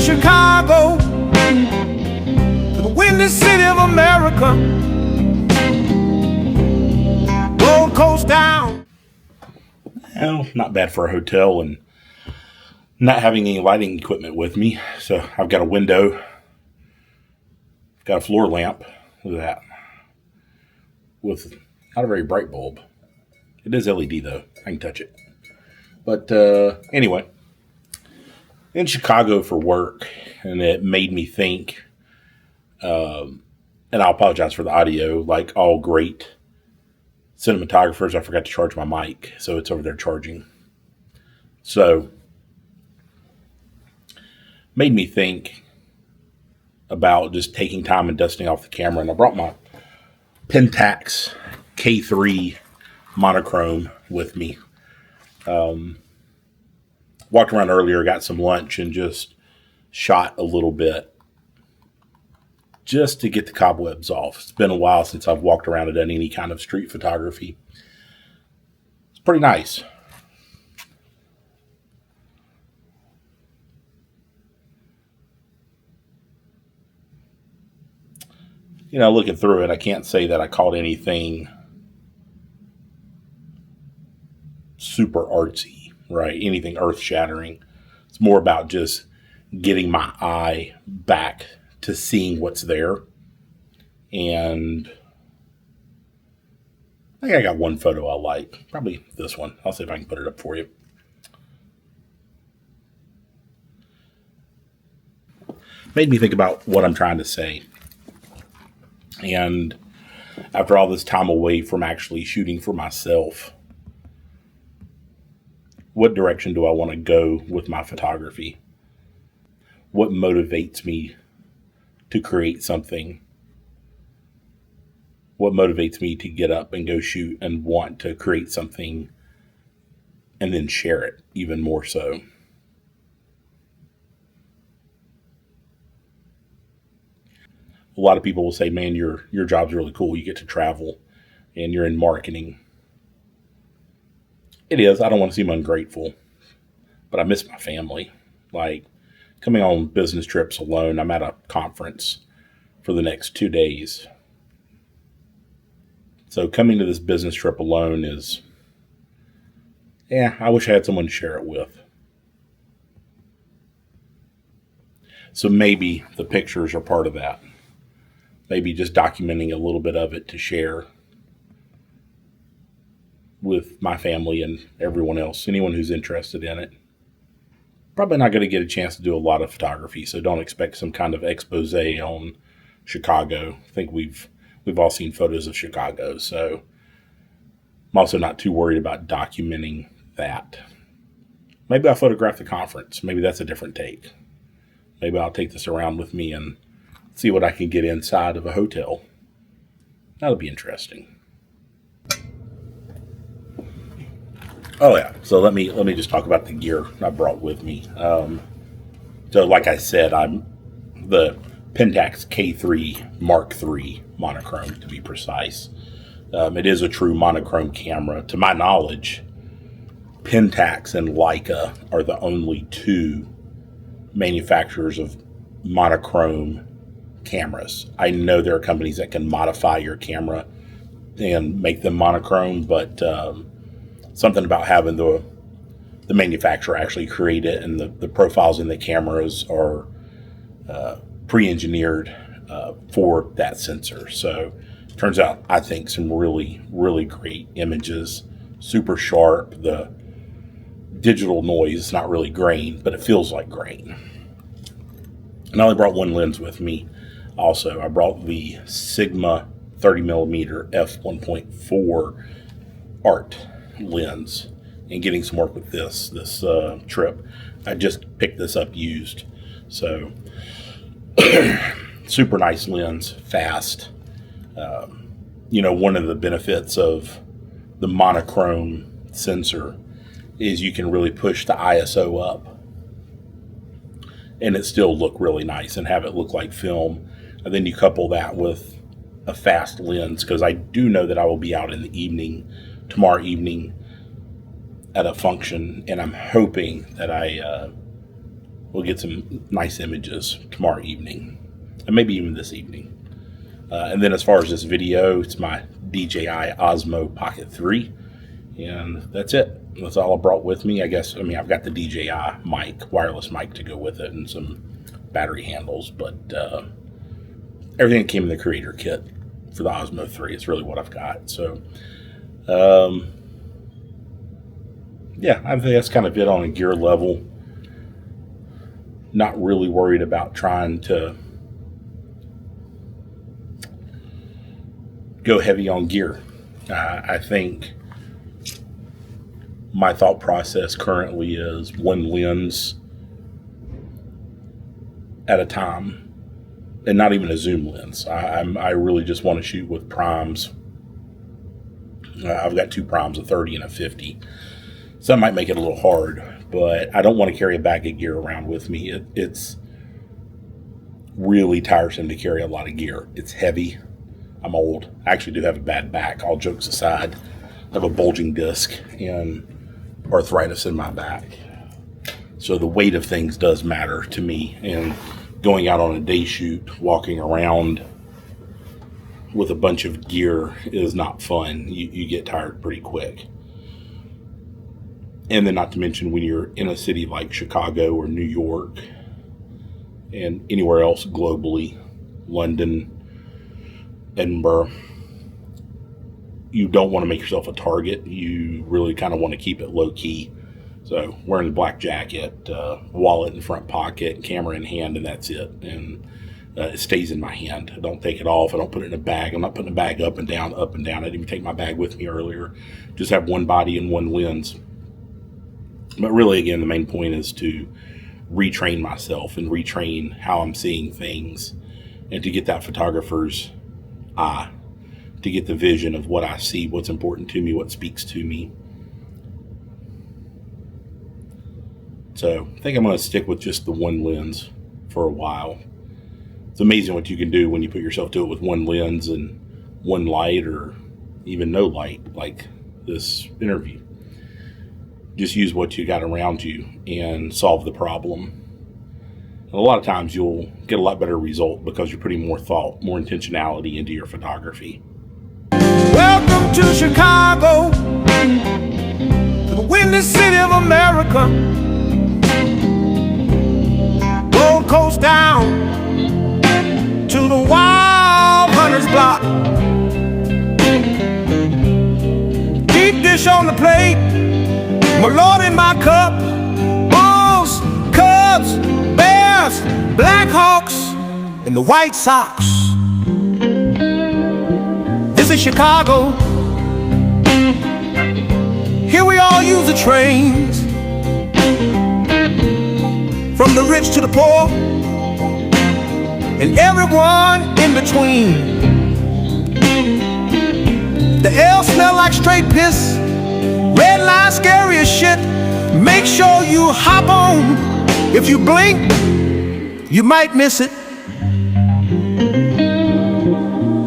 Chicago, to the windy city of America. Gold Coast down. Well, not bad for a hotel and not having any lighting equipment with me. So I've got a window, got a floor lamp. Look at that. With not a very bright bulb. It is LED though. I can touch it. But anyway, in Chicago for work, and it made me think, and I'll apologize for the audio, like all great cinematographers, I forgot to charge my mic, so it's over there charging. So, made me think about just taking time and dusting off the camera, and I brought my Pentax K3 Monochrome with me. Walked around earlier, got some lunch, and just shot a little bit just to get the cobwebs off. It's been a while since I've walked around and done any kind of street photography. It's pretty nice. You know, looking through it, I can't say that I caught anything super artsy, right? Anything earth-shattering. It's more about just getting my eye back to seeing what's there. And I think I got one photo I like. Probably this one. I'll see if I can put it up for you. Made me think about what I'm trying to say. And after all this time away from actually shooting for myself, what direction do I want to go with my photography? What motivates me to create something? What motivates me to get up and go shoot and want to create something and then share it even more so? A lot of people will say, man, your job's really cool. You get to travel and you're in marketing. It is. I don't want to seem ungrateful, but I miss my family. Like coming on business trips alone, I'm at a conference for the next 2 days. So coming to this business trip alone is, I wish I had someone to share it with. So maybe the pictures are part of that. Maybe just documenting a little bit of it to share with my family and everyone else, anyone who's interested in it. Probably not going to get a chance to do a lot of photography, so don't expect some kind of expose on Chicago. I think we've all seen photos of Chicago, so I'm also not too worried about documenting that. Maybe I'll photograph the conference. Maybe that's a different take. Maybe I'll take this around with me and see what I can get inside of a hotel. That'll be interesting. Oh yeah, so let me just talk about the gear I brought with me. So like I said, I'm the Pentax K3 Mark III monochrome, to be precise. It is a true monochrome camera. To my knowledge, Pentax and Leica are the only two manufacturers of monochrome cameras. I know there are companies that can modify your camera and make them monochrome, but something about having the manufacturer actually create it, and the profiles in the cameras are pre-engineered for that sensor. So turns out, I think, some really, really great images, super sharp. The digital noise is not really grain, but it feels like grain. And I only brought one lens with me. Also, I brought the Sigma 30mm f1.4 art lens, and getting some work with this trip. I just picked this up used. So super nice lens, fast. One of the benefits of the monochrome sensor is you can really push the ISO up and it still look really nice and have it look like film. And then you couple that with a fast lens, because I do know that I will be out in the evening, tomorrow evening, at a function, and I'm hoping that I we'll get some nice images tomorrow evening, and maybe even this evening. And then as far as this video, it's my DJI Osmo Pocket 3, and that's it. That's all I brought with me. I mean, I've got the DJI mic, wireless mic to go with it, and some battery handles, but everything that came in the creator kit for the Osmo 3 is really what I've got. So, yeah, I think that's kind of it on a gear level. Not really worried about trying to go heavy on gear. I think my thought process currently is one lens at a time, and not even a zoom lens. I really just want to shoot with primes. I've got 2 primes, a 30 and a 50. So that might make it a little hard, but I don't want to carry a bag of gear around with me. It's really tiresome to carry a lot of gear. It's heavy. I'm old. I actually do have a bad back, all jokes aside. I have a bulging disc and arthritis in my back. So the weight of things does matter to me, and going out on a day shoot, walking around with a bunch of gear is not fun. You get tired pretty quick. And then not to mention when you're in a city like Chicago or New York and anywhere else globally, London, Edinburgh, you don't want to make yourself a target. You really kind of want to keep it low key. So wearing the black jacket, wallet in the front pocket, camera in hand, and that's it. And it stays in my hand. I don't take it off. I don't put it in a bag. I'm not putting a bag up and down, up and down. I didn't even take my bag with me earlier. Just have one body and one lens. But really, again, the main point is to retrain myself and retrain how I'm seeing things, and to get that photographer's eye, to get the vision of what I see, what's important to me, what speaks to me. So I think I'm going to stick with just the one lens for a while. It's amazing what you can do when you put yourself to it with one lens and one light, or even no light, like this interview. Just use what you got around you and solve the problem. And a lot of times you'll get a lot better result because you're putting more thought, more intentionality into your photography. Welcome to Chicago, to the windy city of America. Gold Coast down to the Wild Hunters Block. Deep dish on the plate, my Lord in my cup. Bulls, Cubs, Bears, Blackhawks, and the White Sox. This is Chicago. Here we all use the trains, from the rich to the poor, and everyone in between. The air smell like straight piss. Red line scary as shit. Make sure you hop on. If you blink, you might miss it.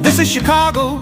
This is Chicago.